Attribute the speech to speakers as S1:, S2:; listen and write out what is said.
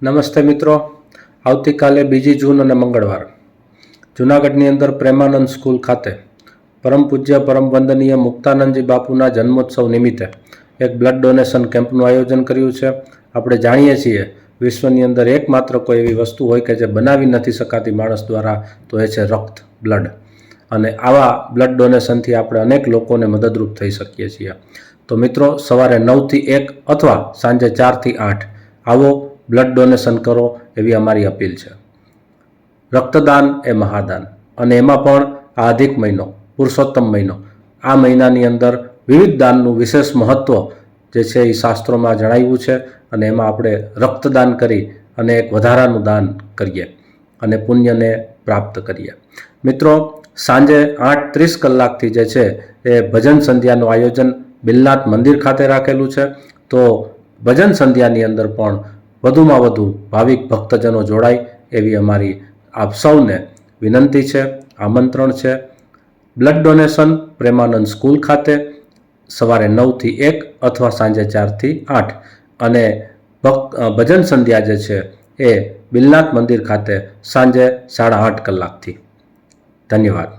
S1: નમસ્તે મિત્રો, આવતીકાલે 2 જૂન અને મંગળવાર જૂનાગઢની અંદર પ્રેમાનંદ સ્કૂલ ખાતે પરમ પૂજ્ય પરમ વંદનીય મુક્તાનંદજી બાપુના જન્મોત્સવ નિમિત્તે એક બ્લડ ડોનેશન કેમ્પનું આયોજન કર્યું છે. આપણે જાણીએ છીએ વિશ્વની અંદર એકમાત્ર કોઈ એવી વસ્તુ હોય કે જે બનાવી નથી શકાતી માણસ દ્વારા, તો એ છે રક્ત, બ્લડ. અને આવા બ્લડ ડોનેશનથી આપણે અનેક લોકોને મદદરૂપ થઈ શકીએ છીએ. તો મિત્રો, સવારે 9 થી 1 અથવા સાંજે 4 થી 8 આવો બ્લડ ડોનેશન કરો એવી અમારી અપીલ છે. રક્તદાન એ મહાદાન, અને એમાં પણ આ અધિક મહિનો, પુરુષોત્તમ મહિનો, આ મહિનાની અંદર વિવિધ દાનનું વિશેષ મહત્ત્વ જે છે એ શાસ્ત્રોમાં જણાવ્યું છે, અને એમાં આપણે રક્તદાન કરી અને એક વધારાનું દાન કરીએ અને પુણ્યને પ્રાપ્ત કરીએ. મિત્રો, સાંજે 8:30 કલાકથી જે છે એ ભજન સંધ્યાનું આયોજન બિલનાથ મંદિર ખાતે રાખેલું છે. તો ભજન સંધ્યાની અંદર પણ વધુમાં વધુ ભાવિક ભક્તજનો જોડાય એવી અમારી આપ સૌને વિનંતી છે, આમંત્રણ છે. બ્લડ ડોનેશન પ્રેમાનંદ સ્કૂલ ખાતે સવારે 9 થી 1 અથવા સાંજે 4 થી 8, અને ભજન સંધ્યા જે છે એ બિલનાથ મંદિર ખાતે સાંજે 8:30 કલાકથી. ધન્યવાદ.